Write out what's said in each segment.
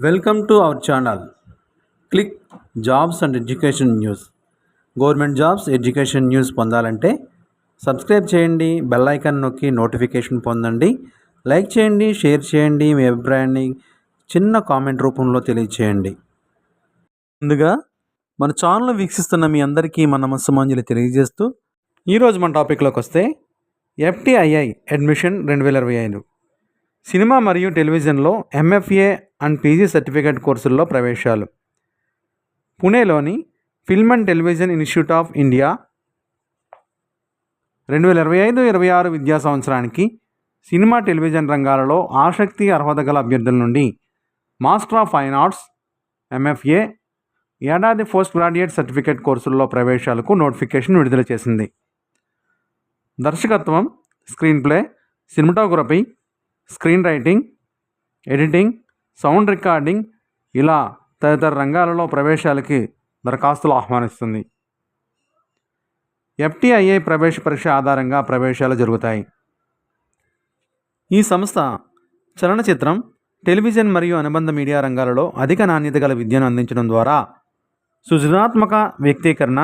Welcome to our channel. Click Jobs and Education News. Government jobs education news పొందాలంటే subscribe చేయండి, bell icon నొక్కి notification పొందండి. Like చేయండి, share చేయండి, మీ అభిప్రాయాన్ని చిన్న కామెంట్ రూపంలో తెలియచేయండి. ముందుగా మన ఛానల్ వీక్షిస్తున్న మీ అందరికీ మన నమస్సుమాంజలి తెలియజేస్తూ ఈరోజు మన టాపిక్లోకి వస్తే FTII అడ్మిషన్ 2025 సినిమా మరియు టెలివిజన్లో MFA అండ్ PG సర్టిఫికేట్ కోర్సుల్లో ప్రవేశాలు. పుణేలోని film and television institute of India 2025-26 విద్యా సంవత్సరానికి సినిమా టెలివిజన్ రంగాలలో ఆసక్తి అర్హత గల అభ్యర్థుల నుండి master of fine arts MFA ఏడాది పోస్ట్ గ్రాడ్యుయేట్ సర్టిఫికేట్ కోర్సుల్లో ప్రవేశాలకు నోటిఫికేషన్ విడుదల చేసింది. దర్శకత్వం, screen play, cinematography, screen writing, editing, sound recording ఇలా తదితర రంగాలలో ప్రవేశాలకి దరఖాస్తులు ఆహ్వానిస్తుంది. FTII ప్రవేశ పరీక్ష ఆధారంగా ప్రవేశాలు జరుగుతాయి. ఈ సంస్థ చలనచిత్రం, టెలివిజన్ మరియు అనుబంధ మీడియా రంగాలలో అధిక నాణ్యత గల విద్యను అందించడం ద్వారా సృజనాత్మక వ్యక్తీకరణ,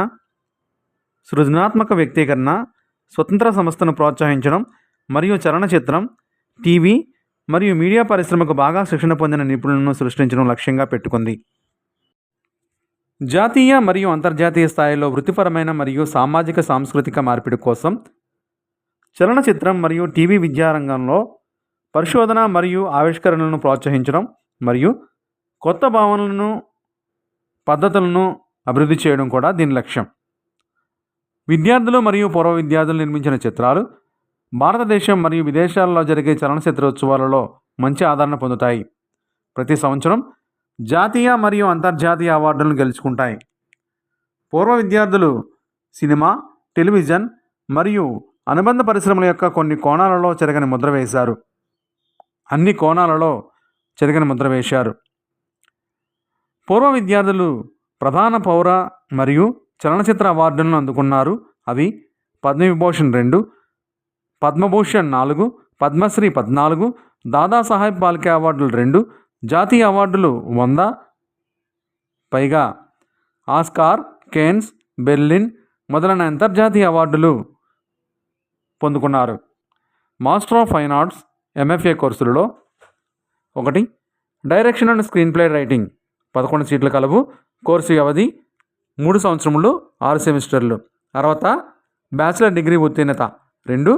స్వతంత్ర సంస్థను ప్రోత్సహించడం మరియు చలనచిత్రం, టీవీ మరియు మీడియా పరిశ్రమకు బాగా శిక్షణ పొందిన నిపుణులను సృష్టించడం లక్ష్యంగా పెట్టుకుంది. జాతీయ మరియు అంతర్జాతీయ స్థాయిలో వృత్తిపరమైన మరియు సామాజిక సాంస్కృతిక మార్పిడి కోసం చలనచిత్రం మరియు టీవీ విద్యారంగంలో పరిశోధన మరియు ఆవిష్కరణలను ప్రోత్సహించడం మరియు కొత్త భావనలను, పద్ధతులను అభివృద్ధి చేయడం కూడా దీని లక్ష్యం. విద్యార్థులు మరియు పూర్వ విద్యార్థులు నిర్మించిన చిత్రాలు భారతదేశం మరియు విదేశాలలో జరిగే చలనచిత్రోత్సవాలలో మంచి ఆదరణ పొందుతాయి. ప్రతి సంవత్సరం జాతీయ మరియు అంతర్జాతీయ అవార్డులను గెలుచుకుంటాయి. పూర్వ విద్యార్థులు సినిమా, టెలివిజన్ మరియు అనుబంధ పరిశ్రమల యొక్క కొన్ని కోణాలలో చెరగని ముద్ర వేశారు. అన్ని కోణాలలో చెరగని ముద్ర వేశారు. పూర్వ విద్యార్థులు ప్రధాన పౌర మరియు చలనచిత్ర అవార్డులను అందుకున్నారు. అవి పద్మవిభూషణ్ 2, పద్మభూషణ్ 4, పద్మశ్రీ 14, దాదాసాహెబ్ ఫాల్కే అవార్డులు 2, జాతీయ అవార్డులు 100 పైగా, ఆస్కార్, కేన్స్, బెర్లిన్ మొదలైన అంతర్జాతీయ అవార్డులు పొందుకున్నారు. Master of fine arts MFA కోర్సులలో 1 direction and screenplay writing 11 సీట్లు కలవు. కోర్సు వ్యవధి 3 సంవత్సరములు 6 సెమిస్టర్లు. తర్వాత బ్యాచిలర్ డిగ్రీ ఉత్తీర్ణత. 2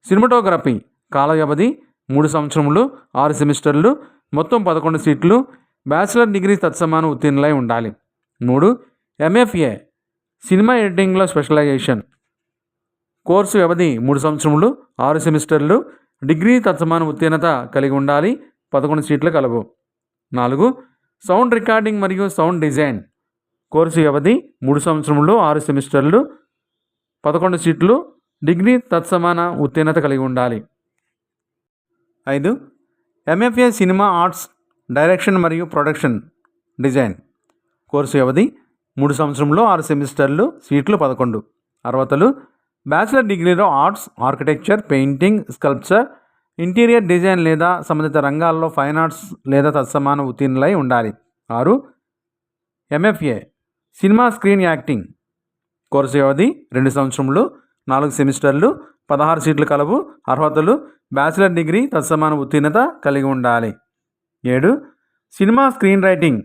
సినిమాటోగ్రఫీ కాల వ్యవధి 3 సంవత్సరములు 6 సెమిస్టర్లు, మొత్తం 11 సీట్లు, బ్యాచిలర్ డిగ్రీ తత్సమాన ఉత్తీర్ణులై ఉండాలి. 3 MFA సినిమా ఎడిటింగ్లో స్పెషలైజేషన్. కోర్సు వ్యవధి 3 సంవత్సరములు 6 సెమిస్టర్లు, డిగ్రీ తత్సమాన ఉత్తీర్ణత కలిగి ఉండాలి. 11 సీట్లు కలవు. 4 సౌండ్ రికార్డింగ్ మరియు సౌండ్ డిజైన్. కోర్సు వ్యవధి 3 సంవత్సరములు 6 సెమిస్టర్లు, 11 సీట్లు, డిగ్రీ తత్సమాన ఉత్తీర్ణత కలిగి ఉండాలి. 5 MFA సినిమా ఆర్ట్స్ డైరెక్షన్ మరియు ప్రొడక్షన్ డిజైన్. కోర్సు వ్యవధి 3 సంవత్సరంలో 6 సెమిస్టర్లు, సీట్లు 11, అర్హతలు బ్యాచిలర్ డిగ్రీలో arts, architecture, painting, sculpture, interior design లేదా సంబంధిత రంగాల్లో ఫైన్ ఆర్ట్స్ లేదా తత్సమాన ఉత్తీర్ణులై ఉండాలి. 6 MFA cinema screen acting. Course వ్యవధి 2 సంవత్సరములు 4 సెమిస్టర్లు, 16 సీట్లు కలవు, అర్హతలు బ్యాచిలర్ డిగ్రీ తత్సమాన ఉత్తీర్ణత కలిగి ఉండాలి. 7 cinema screen writing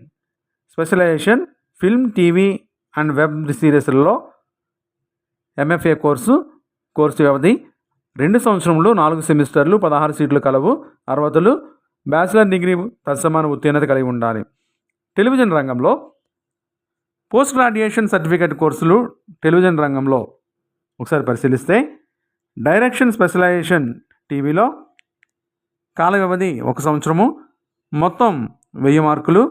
specialization. Film, TV and web సిరీస్లలో MFA కోర్సు వ్యవధి 2 సంవత్సరములు 4 సెమిస్టర్లు, 16 సీట్లు కలవు, అర్హతలు బ్యాచిలర్ డిగ్రీ తత్సమాన ఉత్తీర్ణత కలిగి ఉండాలి. టెలివిజన్ రంగంలో పోస్ట్ గ్రాడ్యుయేషన్ సర్టిఫికేట్ కోర్సులు. టెలివిజన్ రంగంలో ఒకసారి పరిశీలిస్తే డైరెక్షన్ స్పెషలైజేషన్ టీవీలో కాల వ్యవధి 1 సంవత్సరము, మొత్తం 1000 మార్కులు,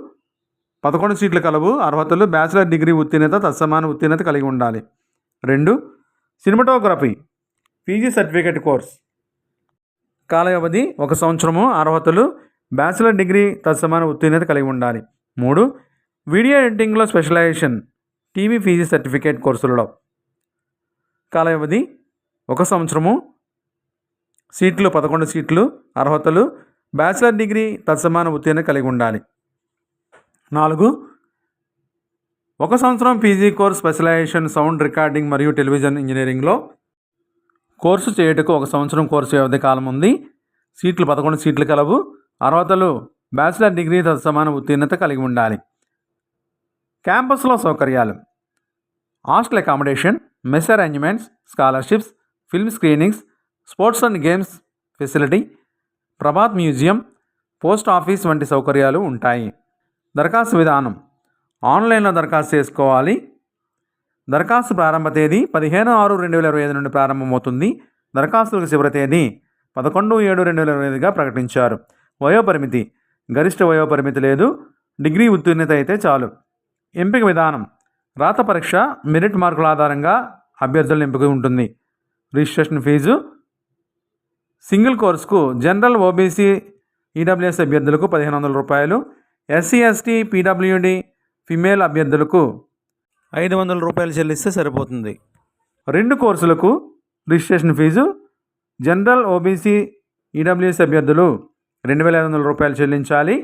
11 సీట్లు కలవు, అర్హతలు బ్యాచిలర్ డిగ్రీ ఉత్తీర్ణత తత్సమాన ఉత్తీర్ణత కలిగి ఉండాలి. 2 సినిమాటోగ్రఫీ PG సర్టిఫికేట్ కోర్స్. కాల వ్యవధి 1 సంవత్సరము, అర్హతలు బ్యాచిలర్ డిగ్రీ తత్సమాన ఉత్తీర్ణత కలిగి ఉండాలి. 3 వీడియో ఎడిటింగ్లో స్పెషలైజేషన్ టీవీ PG సర్టిఫికేట్ కోర్సులలో కాల వ్యవధి 1 సంవత్సరము, సీట్లు 11 సీట్లు, అర్హతలు బ్యాచిలర్ డిగ్రీ తత్సమాన ఉత్తీర్ణత కలిగి ఉండాలి. 4. 1 సంవత్సరం PG course specialization sound recording మరియు టెలివిజన్ ఇంజనీరింగ్లో కోర్సు చేయుటకు 1 సంవత్సరం కోర్సు వ్యవధి కాలం ఉంది. సీట్లు 11 సీట్లు కలవు. అర్హతలు బ్యాచిలర్ డిగ్రీ తత్సమాన ఉత్తీర్ణత కలిగి ఉండాలి. క్యాంపస్లో సౌకర్యాలు: hostel accommodation, mess arrangements, scholarships, film screenings, sports and games facility, Prabhat museum, post office వంటి సౌకర్యాలు ఉంటాయి. దరఖాస్తు విధానం: ఆన్లైన్లో దరఖాస్తు చేసుకోవాలి. దరఖాస్తు ప్రారంభ తేదీ 15/6/2025 నుండి ప్రారంభమవుతుంది. దరఖాస్తులకు చివరి తేదీ 11/7/2025గా ప్రకటించారు. వయోపరిమితి: గరిష్ట వయోపరిమితి లేదు. డిగ్రీ ఉత్తీర్ణత అయితే చాలు. ఎంపిక విధానం: రాత పరీక్ష, మెరిట్ మార్కుల ఆధారంగా అభ్యర్థుల ఎంపిక ఉంటుంది. రిజిస్ట్రేషన్ ఫీజు: సింగిల్ కోర్సుకు జనరల్, ఓబీసీ, ఈడబ్ల్యూఎస్ అభ్యర్థులకు 1500 రూపాయలు, ఎస్సీ, ఎస్టీ, పీడబ్ల్యూడి ఫిమేల్ అభ్యర్థులకు 500 రూపాయలు చెల్లిస్తే సరిపోతుంది. 2 కోర్సులకు registration fee: general, OBC, EWS అభ్యర్థులు 2500 రూపాయలు చెల్లించాలి.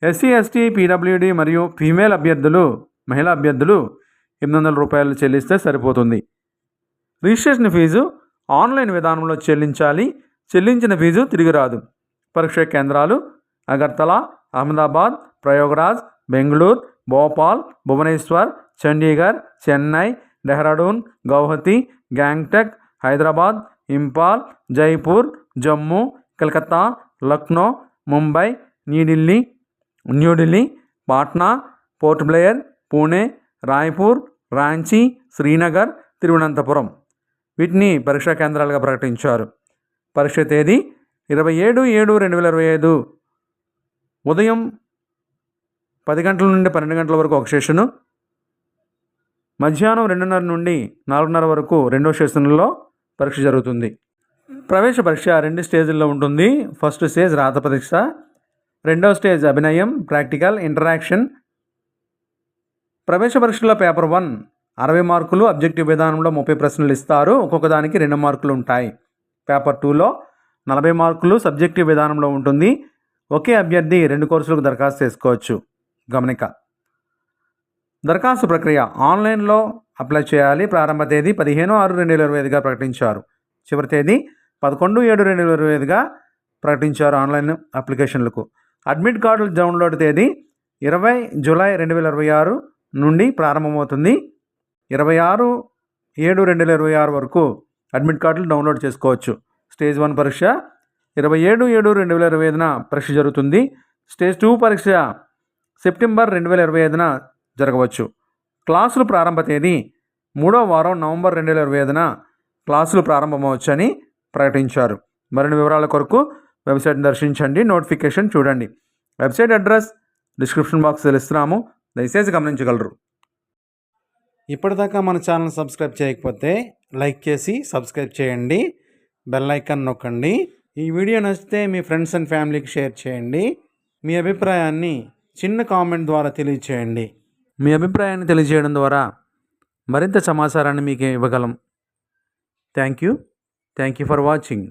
ఎస్సీ, ఎస్టీ, పీడబ్ల్యూడి మరియు ఫీమేల్ అభ్యర్థులు, మహిళా అభ్యర్థులు 800 రూపాయలు చెల్లిస్తే సరిపోతుంది. రిజిస్ట్రేషన్ ఫీజు ఆన్లైన్ విధానంలో చెల్లించాలి. చెల్లించిన ఫీజు తిరిగి రాదు. పరీక్షా కేంద్రాలు: అగర్తల, అహ్మదాబాద్, ప్రయాగ్రాజ్, బెంగళూరు, భోపాల్, భువనేశ్వర్, చండీగఢ్, చెన్నై, డెహ్రాడూన్, గౌహతి, గ్యాంగ్టక్, హైదరాబాద్, ఇంపాల్, జైపూర్, జమ్మూ, కలకత్తా, లక్నో, ముంబై, న్యూఢిల్లీ, పాట్నా, పోర్ట్ బ్లేయర్, పూణే, రాయ్పూర్, రాంచీ, శ్రీనగర్, తిరువనంతపురం వీటిని పరీక్షా కేంద్రాలుగా ప్రకటించారు. పరీక్ష తేదీ 27/7/2025 ఉదయం 10 గంటల నుండి 12 గంటల వరకు ఒక సెషను, మధ్యాహ్నం 2:30 నుండి 4:30 వరకు రెండో సెషన్లో పరీక్ష జరుగుతుంది. ప్రవేశ పరీక్ష 2 స్టేజ్ల్లో ఉంటుంది. ఫస్ట్ స్టేజ్ రాత పరీక్ష, రెండవ స్టేజ్ అభినయం, ప్రాక్టికల్, ఇంటరాక్షన్. ప్రవేశ పరీక్షలో పేపర్ 1 60 మార్కులు, అబ్జెక్టివ్ విధానంలో 30 ప్రశ్నలు ఇస్తారు. ఒక్కొక్క దానికి 2 మార్కులు ఉంటాయి. పేపర్ 2లో 40 మార్కులు సబ్జెక్టివ్ విధానంలో ఉంటుంది. ఒకే అభ్యర్థి 2 కోర్సులకు దరఖాస్తు చేసుకోవచ్చు. గమనిక: దరఖాస్తు ప్రక్రియ ఆన్లైన్లో అప్లై చేయాలి. ప్రారంభ తేదీ 15/6/2025గా ప్రకటించారు. చివరి తేదీ 11/7/2025గా ప్రకటించారు ఆన్లైన్ అప్లికేషన్లకు. అడ్మిట్ కార్డుల డౌన్లోడ్ తేదీ 20 జూలై 2026 నుండి ప్రారంభమవుతుంది. 26/7/2026 వరకు అడ్మిట్ కార్డులు డౌన్లోడ్ చేసుకోవచ్చు. స్టేజ్ 1 పరీక్ష 27/7/2025న పరీక్ష జరుగుతుంది. స్టేజ్ 2 పరీక్ష సెప్టెంబర్ 2025న జరగవచ్చు. క్లాసులు ప్రారంభ తేదీ 3వ వారం నవంబర్ 2025న క్లాసులు ప్రారంభమవచ్చని ప్రకటించారు. మరిన్ని వివరాల కొరకు వెబ్సైట్ని దర్శించండి, నోటిఫికేషన్ చూడండి. వెబ్సైట్ అడ్రస్ డిస్క్రిప్షన్ బాక్స్ ఇస్తున్నాము, దయచేసి గమనించగలరు. ఇప్పటిదాకా మన ఛానల్ సబ్స్క్రైబ్ చేయకపోతే లైక్ చేసి సబ్స్క్రైబ్ చేయండి, బెల్ ఐకాన్ నొక్కండి. ఈ వీడియో నచ్చితే మీ ఫ్రెండ్స్ అండ్ ఫ్యామిలీకి షేర్ చేయండి. మీ అభిప్రాయాన్ని చిన్న కామెంట్ ద్వారా తెలియచేయండి. మీ అభిప్రాయాన్ని తెలియజేయడం ద్వారా మరింత సమాచారాన్ని మీకు ఇవ్వగలం. Thank you for watching.